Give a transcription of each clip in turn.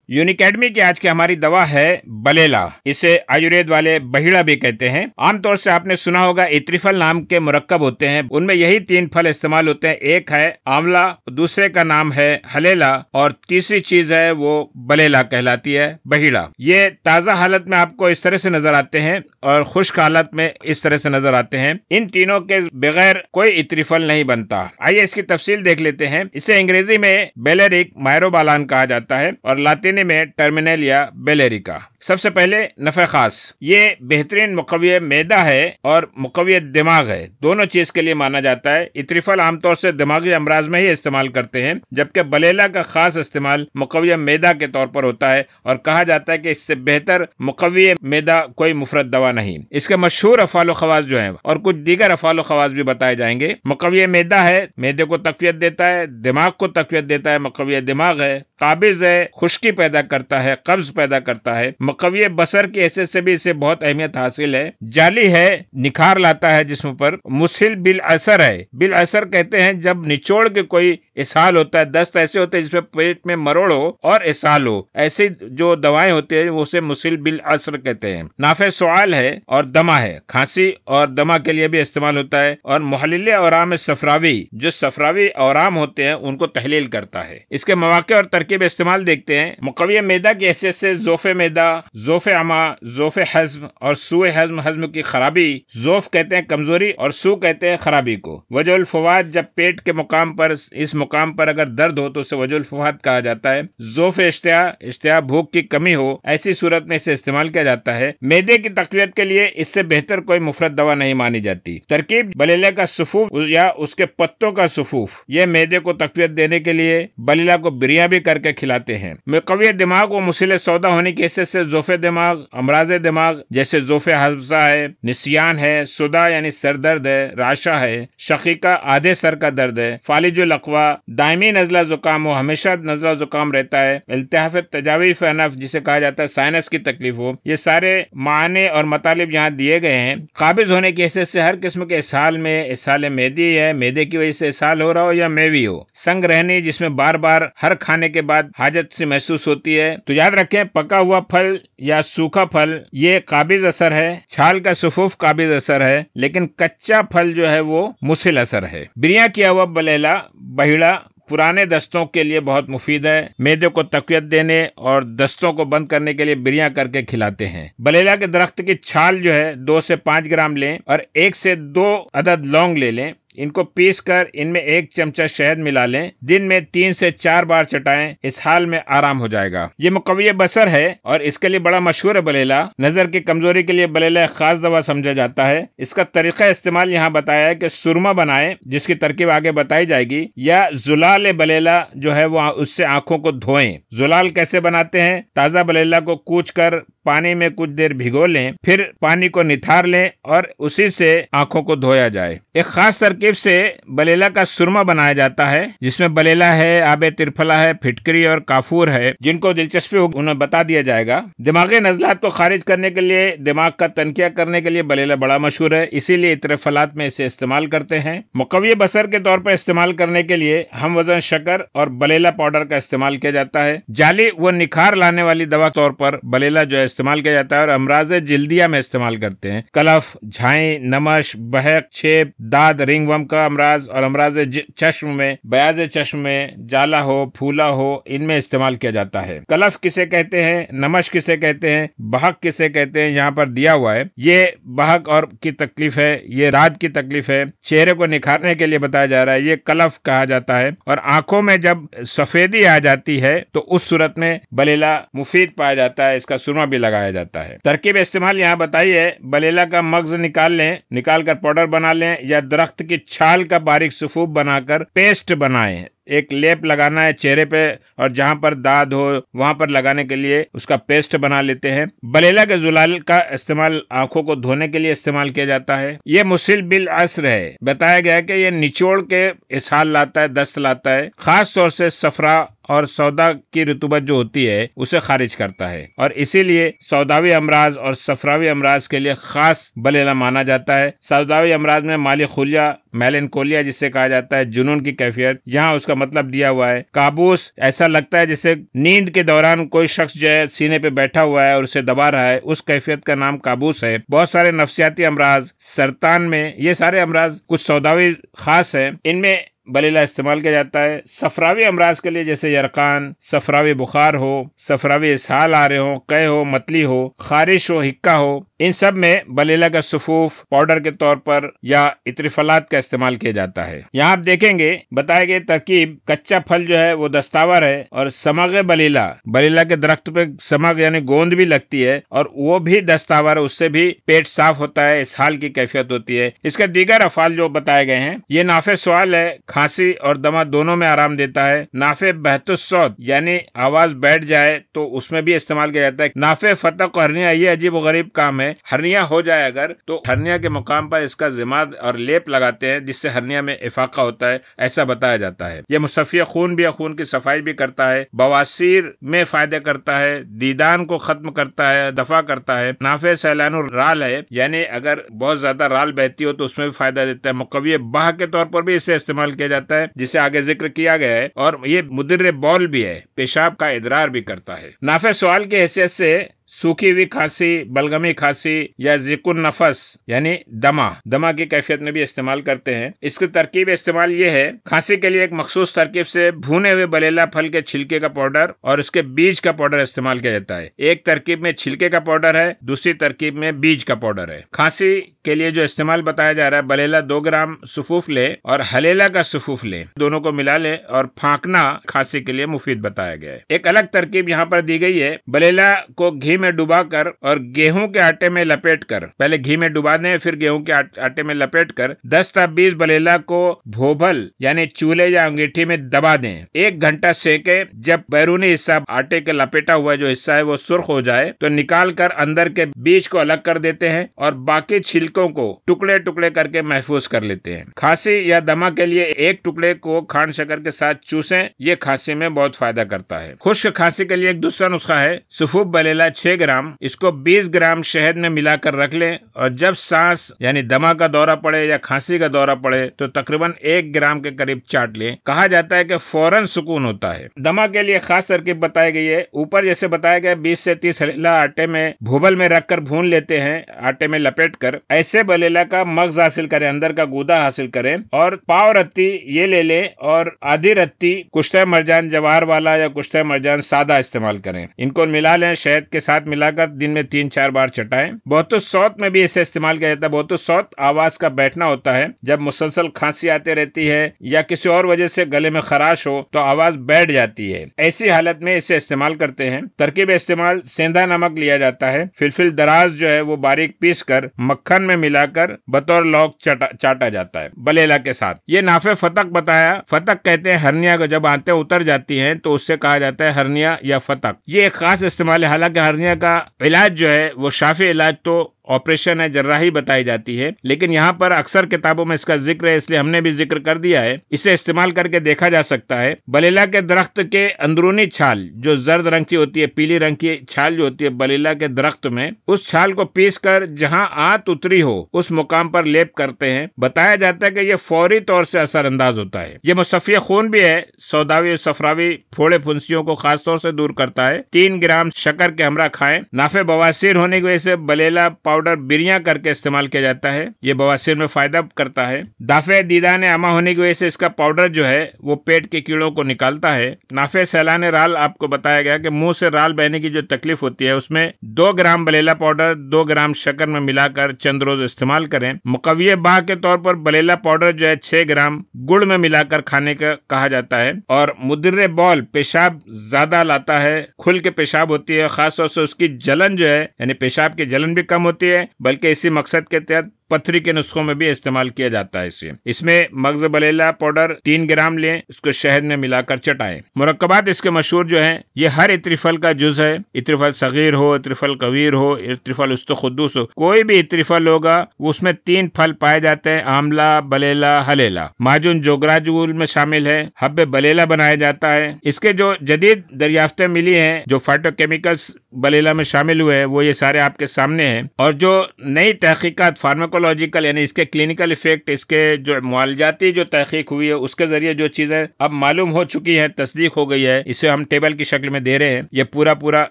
यूनिकेडमी की आज की हमारी दवा है बलेला। इसे आयुर्वेद वाले बहिड़ा भी कहते हैं। आमतौर से आपने सुना होगा इत्रिफल नाम के मुरक्कब होते हैं, उनमें यही 3 फल इस्तेमाल होते हैं। एक है आंवला, दूसरे का नाम है हलेला और तीसरी चीज है वो बलेला कहलाती है, बहिड़ा। ये ताजा हालत में आपको इस तरह से नजर आते हैं और खुश्क हालत में इस तरह से नजर आते हैं। इन तीनों के बगैर कोई इत्रिफल नहीं बनता। आइए इसकी तफसील देख लेते हैं। इसे अंग्रेजी में बेलेरिक मायरोबालान कहा जाता है और लातिनी में टर्मिनेलिया बेलेरिका। सबसे पहले नफे खास, ये बेहतरीन मुकव्वे मैदा है और मुकव्वे दिमाग है, दोनों चीज के लिए माना जाता है। इत्रिफल आमतौर से दिमागी अमराज में ही इस्तेमाल करते हैं, जबकि बलेला का खास इस्तेमाल मुकव्वे मैदा के तौर पर होता है और कहा जाता है कि इससे बेहतर मुकव्वे मैदा कोई मुफरद दवा नहीं। इसके मशहूर अफाल खवास जो है और कुछ दीगर अफाल खवास भी बताए जाएंगे। मुकव्वे मैदा है, मैदे को तकवियत देता है, दिमाग को तकवियत देता है। मुकव्वे दिमाग है, काबिज है, खुश्की पैदा करता है, कब्ज पैदा करता है। मुकव्वे बसर की हैसियत से भी इसे बहुत अहमियत हासिल है। जाली है, निखार लाता है जिस्म पर। मुसिल बिल असर है, बिल असर कहते हैं जब निचोड़ के कोई इसहाल होता है, दस्त ऐसे होते हैं जिसमें पेट में मरोड़ हो और इसहाल हो, ऐसी जो दवाएं होती है वो उसे मुसिल बिल असर कहते हैं। नाफे सुआल है और दमा है, खांसी और दमा के लिए भी इस्तेमाल होता है। और मुहल्लिल औराम सफरावी, जो सफरावी औराम होते हैं उनको तहलील करता है। इसके मौके और तरकीब इस्तेमाल देखते हैं। मुकव्वे मैदा की हैसियत से जोफे मैदा, जोफे अमा, जोफे हज़्म और सूए हज़्म, हज़्म की खराबी। जोफ कहते हैं कमजोरी और सू कहते हैं खराबी को। वजुल फवाद, जब पेट के मुकाम पर, इस मुकाम पर अगर दर्द हो तो उसे वजुल फवाद कहा जाता है। जोफे इश्तिया, इश्तिया भूख की कमी हो, ऐसी सूरत में इसे इस्तेमाल किया जाता है। मैदे की तकवियत के लिए इससे बेहतर कोई मुफरद दवा नहीं मानी जाती। तरकीब बलेला का सुफूफ या उसके पत्तों का सुफूफ, यह मैदे को तकवियत देने के लिए बलेला को बिरिया भी करके खिलाते हैं। मुकव्वे दिमाग व मुसिल सौदा होने की हैसियत से जोफे दिमाग, अमराजे दिमाग जैसे जोफे हफ्जा है, निसियान है, सुदा यानी सरदर्द है, राशा है, शकीका आधे सर का दर्द है, फालिजुल अक़वा दायमी नज़ला जुकाम हो, हमेशा नज़ला जुकाम रहता है, इल्तिहाफ तजावीफ अनफ जिसे कहा जाता है साइनस की तकलीफ हो, ये सारे माने और मतालिब यहाँ दिए गए हैं। काबिज होने की हैसियत से हर किस्म के इसहाल में, इसहाल मैदी है, मैदे की वजह से इसहाल हो रहा हो या मेवी हो, संग रहनी जिसमें बार बार हर खाने के बाद हाजत से महसूस होती है, तो याद रखें पका हुआ फल या सूखा फल ये काबिज असर है, छाल का सुफूफ काबिज असर है, लेकिन कच्चा फल जो है वो मुसिल असर है। बिरिया किया हुआ बलेला बहिड़ा पुराने दस्तों के लिए बहुत मुफीद है। मैदे को तकवियत देने और दस्तों को बंद करने के लिए बिरिया करके खिलाते हैं। बलेला के दरख्त की छाल जो है 2 से 5 ग्राम लें और 1 से 2 अदद लौंग ले लें। इनको पीस कर इनमें 1 चमचा शहद मिला लें। दिन में 3 से 4 बार चटाएं, इस हाल में आराम हो जाएगा। ये मुकव्वे बसर है और इसके लिए बड़ा मशहूर है बलेला। नजर की कमजोरी के लिए बलेला एक खास दवा समझा जाता है। इसका तरीका इस्तेमाल यहाँ बताया है कि सुरमा बनाएं, जिसकी तरकीब आगे बताई जाएगी, या जुलाल बलेला जो है वो उससे आंखों को धोएं। जुलाल कैसे बनाते हैं? ताजा बलेला को कूच कर पानी में कुछ देर भिगो लें, फिर पानी को निथार लें और उसी से आंखों को धोया जाए। एक खास तरकीब से बलेला का सुरमा बनाया जाता है, जिसमें बलेला है, आबे तिरफला है, फिटकरी और काफूर है। जिनको दिलचस्पी हो उन्हें बता दिया जाएगा। दिमागी नज़लात को खारिज करने के लिए, दिमाग का तनकिया करने के लिए बलेला बड़ा मशहूर है, इसीलिए इतरफलात में इसे इस्तेमाल करते हैं। मुकव्वे बसर के तौर पर इस्तेमाल करने के लिए हम वजन शक्कर और बलेला पाउडर का इस्तेमाल किया जाता है। जाली व निखार लाने वाली दवा तौर पर बलेला जो है इस्तेमाल किया जाता है और अमराज जिल्दिया में इस्तेमाल करते हैं। कलफ, झाई, नमश, बहक, छेप, दाद, रिंगवर्म का अमराज और अमराज चश्म में, बयाज चश्म में, जाला हो, फूला हो, इनमें इस्तेमाल किया जाता है। कलफ किसे कहते हैं, नमश किसे कहते हैं, बहक किसे कहते हैं, यहाँ पर दिया हुआ है। ये बहक और की तकलीफ है, ये रात की तकलीफ है। चेहरे को निखारने के लिए बताया जा रहा है, ये कलफ कहा जाता है। और आंखों में जब सफेदी आ जाती है तो उस सूरत में बलेला मुफीद पाया जाता है, इसका सुरमा भी लगाया जाता है। तरकीब इस्तेमाल यहाँ बताई है। बलेला का मगज निकाल लें, निकाल कर पाउडर बना लें या दरख्त की छाल का बारीक सुफूफ बनाकर पेस्ट बनाएं। एक लेप लगाना है चेहरे पे और जहां पर दाद हो वहां पर लगाने के लिए उसका पेस्ट बना लेते हैं। बलेला के जुलाल का इस्तेमाल आंखों को धोने के लिए इस्तेमाल किया जाता है। ये मुसिल बिल असर है। बताया गया है कि ये निचोड़ के इसहाल लाता है, दस्त लाता है। खास तौर से सफरा और सौदा की रुतूबत जो होती है उसे खारिज करता है और इसीलिए सौदावी अमराज और सफरावी अमराज के लिए खास बलेला माना जाता है। सौदावी अमराज में माली खुलिया, मेलेनकोलिया जिसे कहा जाता है, जुनून की कैफियत, यहाँ उसका मतलब दिया हुआ है। काबूस, ऐसा लगता है जैसे नींद के दौरान कोई शख्स जो है सीने पे बैठा हुआ है और उसे दबा रहा है, उस कैफियत का नाम काबूस है। बहुत सारे नफ्सियाती अमराज, सरतान में ये सारे अमराज कुछ सौदावी खास है, इनमें बलेला इस्तेमाल किया जाता है। सफरावी अमराज के लिए जैसे यरकान, सफरावी बुखार हो, सफरावी इसहाल आ रहे हो, कै हो, मतली हो, खारिश हो, हिक्का हो, इन सब में बलेला का सफूफ पाउडर के तौर पर या इत्रिफलात का इस्तेमाल किया जाता है। यहाँ आप देखेंगे बताए गए तरकीब, कच्चा फल जो है वो दस्तावर है और समग बलेला, बलेला के दरख्त पे समग यानी गोंद भी लगती है और वो भी दस्तावर, उससे भी पेट साफ होता है, इसहाल की कैफियत होती है। इसके दीगर अफाल जो बताए गए हैं, ये नाफे सवाल है, खांसी और दमा दोनों में आराम देता है। नाफे बहतुस्सौत यानी आवाज बैठ जाए तो उसमें भी इस्तेमाल किया जाता है। नाफे फतक हरनिया, ये अजीब व गरीब काम है। हरनिया हो जाए अगर तो हरनिया के मुकाम पर इसका जिमाद और लेप लगाते हैं जिससे हरनिया में इफाका होता है, ऐसा बताया जाता है। यह मुसफ़िया खून भी, खून की सफाई भी करता है, बवासीर में फायदे करता है, दीदान को खत्म करता है, दफा करता है। नाफे सैलानुर राल है, यानी अगर बहुत ज्यादा राल बहती हो तो उसमें भी फायदा देता है। मुकव्वी बाह के तौर पर भी इसे इस्तेमाल किया जाता है जिसे आगे जिक्र किया गया है, और ये मुदिर बौल भी है, पेशाब का इदरार भी करता है। नाफे सवाल की हैसियत से सूखी हुई खांसी, बलगमी खांसी या जिकुन नफस यानी दमा की कैफियत में भी इस्तेमाल करते हैं। इसकी तरकीब इस्तेमाल ये है, खांसी के लिए एक मखसूस तरकीब से भुने हुए बलेला फल के छिलके का पाउडर और उसके बीज का पाउडर इस्तेमाल किया जाता है। एक तरकीब में छिलके का पाउडर है, दूसरी तरकीब में बीज का पाउडर है। खांसी के लिए जो इस्तेमाल बताया जा रहा है, बलेला 2 ग्राम सुफूफ ले और हलेला का सुफूफ ले, दोनों को मिला ले और फांकना खांसी के लिए मुफीद बताया गया है। एक अलग तरकीब यहाँ पर दी गई है, बलेला को घी में डुबाकर और गेहूं के आटे में लपेटकर, पहले घी में डुबा दें फिर गेहूं के आटे में लपेटकर 10 या 20 बलेला को भोभल यानी चूल्हे या अंगीठी में दबा दें। 1 घंटा सेके। जब बैरूनी हिस्सा आटे के लपेटा हुआ जो हिस्सा है वो सुर्ख हो जाए तो निकाल कर अंदर के बीज को अलग कर देते हैं और बाकी छिलकों को टुकड़े टुकड़े करके महफूज कर लेते हैं। खांसी या दमा के लिए 1 टुकड़े को खांड शक्कर के साथ चूसें, ये खांसी में बहुत फायदा करता है। खुश्क खांसी के लिए एक दूसरा नुस्खा है, सुफूफ बलेला 6 ग्राम, इसको 20 ग्राम शहद में मिलाकर रख लें और जब सांस यानी दमा का दौरा पड़े या खांसी का दौरा पड़े तो तकरीबन 1 ग्राम के करीब चाट लें। कहा जाता है कि फौरन सुकून होता है। दमा के लिए खास तरकीब बताई गई है, ऊपर जैसे बताया गया 20 से 30 हलेला आटे में भूबल में रखकर भून लेते हैं, आटे में लपेटकर। ऐसे बलेला का मगज हासिल करें, अंदर का गूदा हासिल करें और पाव रत्ती ये ले लें और आधी रत्ती कुश्ते मरजान जवाहर वाला या कुश्ते मरजान सादा इस्तेमाल करें। इनको मिला लें, शहद के साथ मिलाकर दिन में 3-4 बार चटाएं। बहुत सौत में भी इसे इस्तेमाल किया जाता है। बहुत सौत आवाज का बैठना होता है, जब मुसलसल खांसी आती रहती है या किसी और वजह से गले में खराश हो तो आवाज बैठ जाती है, ऐसी हालत में इसे इस्तेमाल करते हैं। तरकीब इस्तेमाल, सेंधा नमक लिया जाता है, फिलफिल दराज जो है वो बारीक पीस कर मक्खन में मिलाकर बतौर लौक चाटा जाता है बलेला के साथ। ये नाफे फतक बताया। फतक कहते हैं हरनिया को, जब आंतें उतर जाती हैं तो उससे कहा जाता है हरनिया या फतक। ये एक खास इस्तेमाल है। हालांकि हरनिया का इलाज जो है वो शाफी इलाज तो ऑपरेशन है, जर्राही बताई जाती है, लेकिन यहाँ पर अक्सर किताबों में इसका जिक्र है इसलिए हमने भी जिक्र कर दिया है। इसे इस्तेमाल करके देखा जा सकता है। बलेला के दरख्त के अंदरूनी छाल जो जर्द रंग की होती है, पीली रंग की छाल जो होती है बलेला के दरख्त में, उस छाल को पीस कर जहाँ आंत उतरी हो उस मुकाम पर लेप करते हैं। बताया जाता है कि यह फौरी तौर से असरअंदाज होता है। यह मुसफ़िया खून भी है, सौदावी सफरावी फोड़े फुंसियों को खास तौर से दूर करता है। 3 ग्राम शक्कर के हमरा खाएं। नाफे बवासीर होने की वजह से बलेला पाउडर बिरिया करके इस्तेमाल किया जाता है, ये बवासीर में फायदा करता है। दाफे दीदान आमा होने की वजह से इसका पाउडर जो है वो पेट के कीड़ों को निकालता है। नाफे सैलान राल, आपको बताया गया कि मुंह से राल बहने की जो तकलीफ होती है उसमें 2 ग्राम बलेला पाउडर 2 ग्राम शक्कर में मिलाकर चंद रोज इस्तेमाल करें। मुकव्वी बाह के तौर पर बलेला पाउडर जो है 6 ग्राम गुड़ में मिलाकर खाने का कहा जाता है। और मुदिर बौल, पेशाब ज्यादा लाता है, खुल के पेशाब होती है, खासतौर से उसकी जलन जो है यानी पेशाब की जलन भी कम होती है, बल्कि इसी मकसद के तहत पथरी के नुस्खों में भी इस्तेमाल किया जाता है। इसमें मगज बलेला पाउडर 3 ग्राम लें, इसको शहद में मिलाकर चटाएं। मुरक्कबात इसके मशहूर जो हैं, ये हर इत्रिफल का जुज है। इत्रिफल सगीर हो, इत्रिफल कबीर हो, इत्रिफल उस्तखुद्दूस हो, कोई भी इत्रिफल होगा उसमें 3 फल पाए जाते हैं, आमला, बलेला, हलेला। माजून जोगराजूल में शामिल है। हब्बे बलेला बनाया जाता है। इसके जो जदीद दरियाफ्तें मिली हैं, जो फाइटोकेमिकल्स बलेला में शामिल हुए हैं, वो ये सारे आपके सामने हैं। और जो नई तहकीकात फार्माको फार्माकोलॉजिकल यानी इसके क्लिनिकल इफेक्ट, इसके जो मुआलजाती जो तहकीक हुई है उसके जरिए जो चीजें अब मालूम हो चुकी है, तस्दीक हो गई है, इसे हम टेबल की शक्ल में दे रहे हैं। ये पूरा पूरा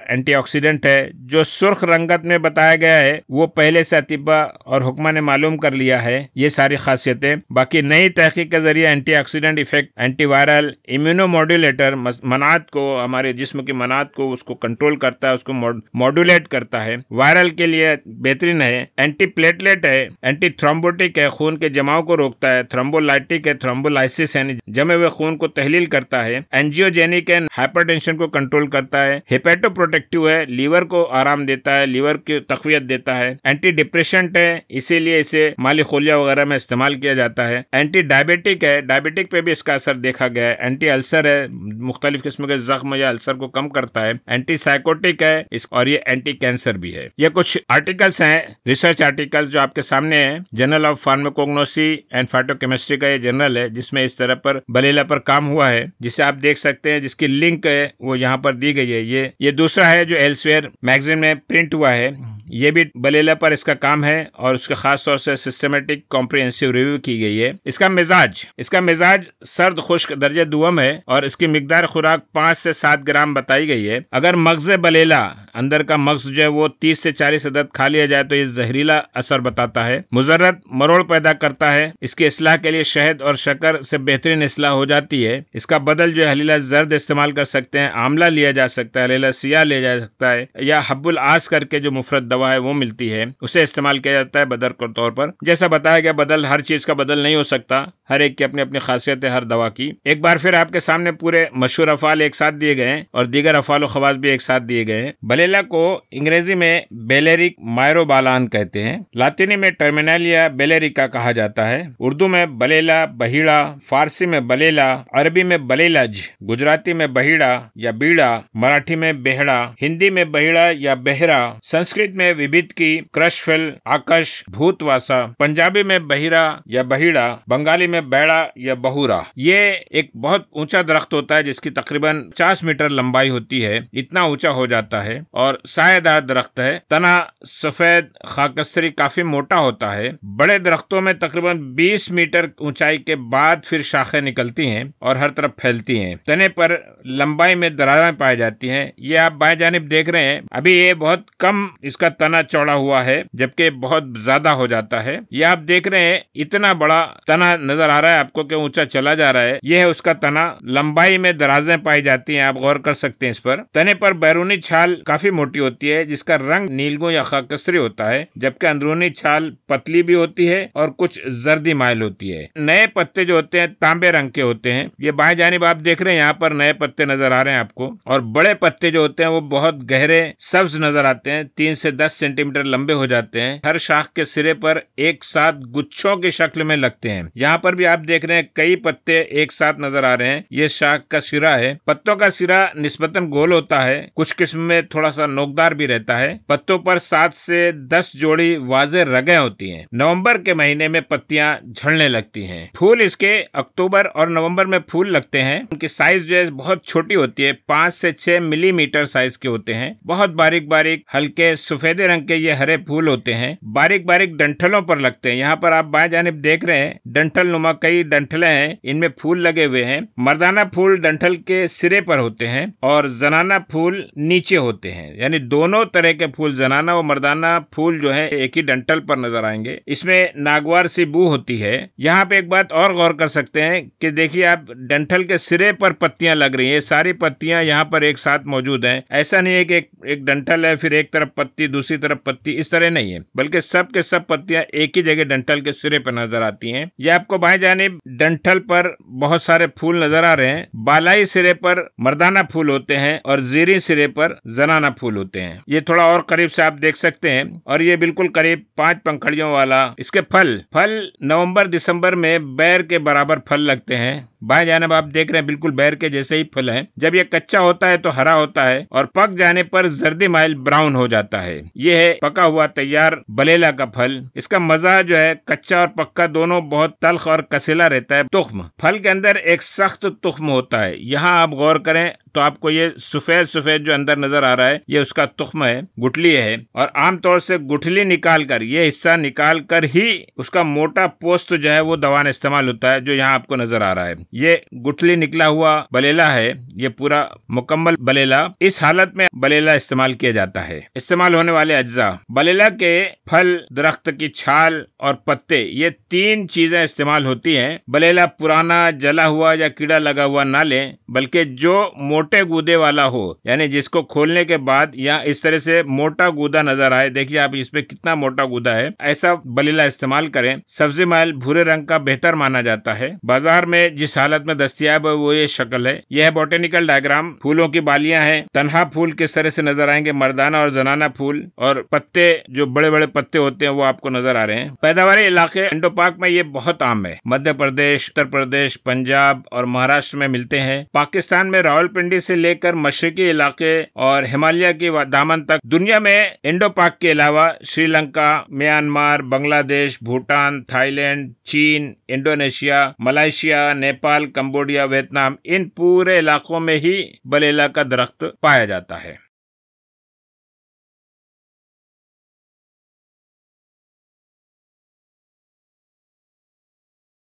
एंटीऑक्सीडेंट है। जो सुर्ख रंगत में बताया गया है वो पहले से अतिबा और हुक्मा ने मालूम कर लिया है ये सारी खासियतें। बाकी नई तहकीक के जरिए एंटीऑक्सीडेंट इफेक्ट, एंटीवायरल, इम्यूनोमॉड्यूलेटर, मनात को, हमारे जिस्म की मनात को उसको कंट्रोल करता है, उसको मॉड्यूलेट करता है। वायरल के लिए बेहतरीन है। एंटी प्लेटलेट है, एंटी थ्रोम्बोटिक है, खून के जमाव को रोकता है। थ्रोम्बोलाइटिक है, थ्रोम्बोलाइसिस यानी जमे हुए खून को तहलील करता है। एंजियोजेनिक है, हाइपरटेंशन को कंट्रोल करता है। हेपेटोप्रोटेक्टिव है, लीवर को आराम देता है, लीवर की तकवियत देता है। एंटी डिप्रेशेंट है, इसीलिए इसे माली खोलिया वगैरह में इस्तेमाल किया जाता है। एंटी डायबिटिक है, डायबिटिक पे भी इसका असर देखा गया है। एंटी अल्सर है, मुख्तलिफ किस्म के जख्म या अल्सर को कम करता है। एंटी साइकोटिक है और ये एंटी कैंसर भी है। ये कुछ आर्टिकल्स हैं, रिसर्च आर्टिकल्स जो आपके सामने है। Journal of pharmacognosy and phytochemistry का ये जर्नल है जिसमें इस तरह पर बलेला पर काम हुआ है, जिसे आप देख सकते हैं, जिसकी लिंक है वो यहाँ पर दी गई है। ये दूसरा है जो एल्सवेयर मैगजीन में प्रिंट हुआ है। ये भी बलेला पर इसका काम है और उसके खास तौर से सिस्टमेटिक कॉम्प्रिहेंसिव रिव्यू की गई है। इसका मिजाज सर्द खुश्क दर्जे दुअम है और इसकी मिकदार खुराक 5 से 7 ग्राम बताई गई है। अगर मगज बलेला, अंदर का मगज जो है वो 30 से 40 अदद खा लिया जाए तो ये जहरीला असर बताता है, मुजर्रत मरोड़ पैदा करता है। इसकी इस्लाह के लिए शहद और शक्कर से बेहतरीन इस्लाह हो जाती है। इसका बदल जो है हलीला जर्द इस्तेमाल कर सकते हैं, आमला लिया जा सकता है, हलीला सिया लिया जा सकता है, या हब्बुल आस करके जो मुफरत दवा है वो मिलती है, उसे इस्तेमाल किया जाता है बदल के तौर पर। जैसा बताया गया, बदल हर चीज का बदल नहीं हो सकता, हर एक की अपनी अपनी खासियत है हर दवा की। एक बार फिर आपके सामने पूरे मशहूर अफाल एक साथ दिए गए हैं और दीगर अफाल खवास भी एक साथ दिए गए हैं। बलेला को अंग्रेजी में बेलेरिक मायरोबालान कहते हैं, लातिनी में टर्मिनालिया बेलेरिका कहा जाता है, उर्दू में बलेला, बहीड़ा, फारसी में बलेला, अरबी में बलेलज, गुजराती में बहीड़ा या बीड़ा, मराठी में बेहड़ा, हिंदी में बहीड़ा या बेहरा, संस्कृत में विभिद की, क्रशफिल, आकश, भूतवासा, पंजाबी में बहिरा या बहीड़ा, बंगाली में बैड़ा या बहुरा। ये एक बहुत ऊंचा दरख्त होता है जिसकी तकरीबन 50 मीटर लंबाई होती है, इतना ऊंचा हो जाता है और सायेदार दरख्त है। तना सफेद खाकस्तरी काफी मोटा होता है। बड़े दरख्तों में तकरीबन 20 मीटर ऊंचाई के बाद फिर शाखें निकलती हैं और हर तरफ फैलती हैं। तने पर लंबाई में दरारें पाई जाती हैं। ये आप बाएं जानिब देख रहे हैं, अभी ये बहुत कम इसका तना चौड़ा हुआ है जबकि बहुत ज्यादा हो जाता है। ये आप देख रहे हैं, इतना बड़ा तना नजर आ रहा है आपको कि ऊंचा चला जा रहा है। यह है उसका तना, लंबाई में दराजें पाई जाती हैं, आप गौर कर सकते हैं इस पर। तने पर बैरूनी छाल काफी मोटी होती है जिसका रंग नीलगो या खाकस्तरी होता है, जबकि अंदरूनी छाल पतली भी होती है और कुछ जर्दी माइल होती है। नए पत्ते जो होते हैं तांबे रंग के होते हैं। ये बाएं जानिब आप देख रहे हैं, यहाँ पर नए पत्ते नजर आ रहे हैं आपको, और बड़े पत्ते जो होते हैं वो बहुत गहरे सब्ज नजर आते हैं, 3 से 10 सेंटीमीटर लंबे हो जाते हैं। हर शाख के सिरे पर एक साथ गुच्छों की शक्ल में लगते हैं। यहाँ पर भी आप देख रहे हैं कई पत्ते एक साथ नजर आ रहे हैं। ये शाख का सिरा है। पत्तों का सिरा निस्बतन गोल होता है, कुछ किस्म में थोड़ा सा नोकदार भी रहता है। पत्तों पर 7 से 10 जोड़ी वाज़े रगें होती हैं। नवंबर के महीने में पत्तियां झड़ने लगती हैं। फूल इसके अक्टूबर और नवंबर में फूल लगते हैं। उनकी साइज जो है बहुत छोटी होती है, 5 से 6 मिलीमीटर साइज के होते हैं। बहुत बारीक बारीक हल्के सफेदे रंग के ये हरे फूल होते हैं, बारीक बारीक डंठलों पर लगते हैं। यहाँ पर आप बाएं जानिब देख रहे हैं, डंठल नुमा कई डंठलें हैं, इनमें फूल लगे हुए हैं। मर्दाना फूल डंठल के सिरे पर होते हैं और जनाना फूल नीचे होते हैं, यानी दोनों तरह के फूल, जनाना और मर्दाना फूल जो है एक ही डंठल पर नजर आएंगे। इसमें नागवार सी बू होती है। यहाँ पे एक बात और गौर कर सकते हैं कि देखिए आप, डंठल के सिरे पर पत्तियां लग रही हैं। सारी पत्तियां यहाँ पर एक साथ मौजूद हैं। ऐसा नहीं है कि एक डंठल है फिर एक तरफ पत्ती दूसरी तरफ पत्ती, इस तरह नहीं है, बल्कि सब के सब पत्तियां एक ही जगह डंठल के सिरे पर नजर आती हैं। ये आपको बाएं जानिब डंठल पर बहुत सारे फूल नजर आ रहे हैं। बालाई सिरे पर मर्दाना फूल होते हैं और जीरी सिरे पर जनाना फूल होते हैं। ये थोड़ा और करीब से आप देख सकते हैं, और ये बिल्कुल करीब 5 पंखड़ियों वाला। इसके फल नवंबर दिसंबर में बैर के बराबर फल लगते हैं। बाएं जानिब आप देख रहे हैं बिल्कुल बैर के जैसे ही फल हैं। जब ये कच्चा होता है तो हरा होता है और पक जाने पर जर्दी माइल ब्राउन हो जाता है। ये है पका हुआ तैयार बलेला का फल। इसका मजा जो है कच्चा और पक्का दोनों बहुत तल्ख और कसीला रहता है। तुख्म, फल के अंदर एक सख्त तुख्म होता है। यहाँ आप गौर करें, तो आपको ये सफेद सफेद जो अंदर नजर आ रहा है ये उसका तुख्म है, गुठली है। और आमतौर से गुठली निकाल कर, ये हिस्सा निकाल कर ही उसका मोटा पोस्त जो है वो दवा में इस्तेमाल होता है, जो यहाँ आपको नजर आ रहा है। ये गुठली निकला हुआ बलेला है, ये पूरा मुकम्मल बलेला। इस हालत में बलेला इस्तेमाल किया जाता है। इस्तेमाल होने वाले अज्जा, बलेला के फल, दरख्त की छाल और पत्ते, ये 3 चीजें इस्तेमाल होती हैं। बलेला पुराना, जला हुआ या कीड़ा लगा हुआ ना लें, बल्कि जो मोटे गूदे वाला हो, यानी जिसको खोलने के बाद या इस तरह से मोटा गूदा नजर आए, देखिए आप इस पे कितना मोटा गूदा है, ऐसा बलेला इस्तेमाल करें। सब्जी माइल भूरे रंग का बेहतर माना जाता है। बाजार में जिस हालत में दस्तयाब है वो ये शक्ल है। यह बॉटेनिकल डायग्राम। फूलों की बालियां हैं, तन्हा फूल किस तरह से नजर आएंगे, मर्दाना और जनाना फूल, और पत्ते जो बड़े बड़े पत्ते होते हैं वो आपको नजर आ रहे हैं। पैदावारी इलाके इंडो पाक में ये बहुत आम है। मध्य प्रदेश, उत्तर प्रदेश, पंजाब और महाराष्ट्र में मिलते हैं। पाकिस्तान में रावलपिंडी से लेकर मशरकी इलाके और हिमालय की दामन तक। दुनिया में इंडो पाक के अलावा श्रीलंका, म्यांमार, बांग्लादेश, भूटान, थाईलैंड, चीन, Indonesia, Malaysia, Nepal, Cambodia, Vietnam, इन पूरे इलाकों में ही बलेला का दरख्त पाया जाता है।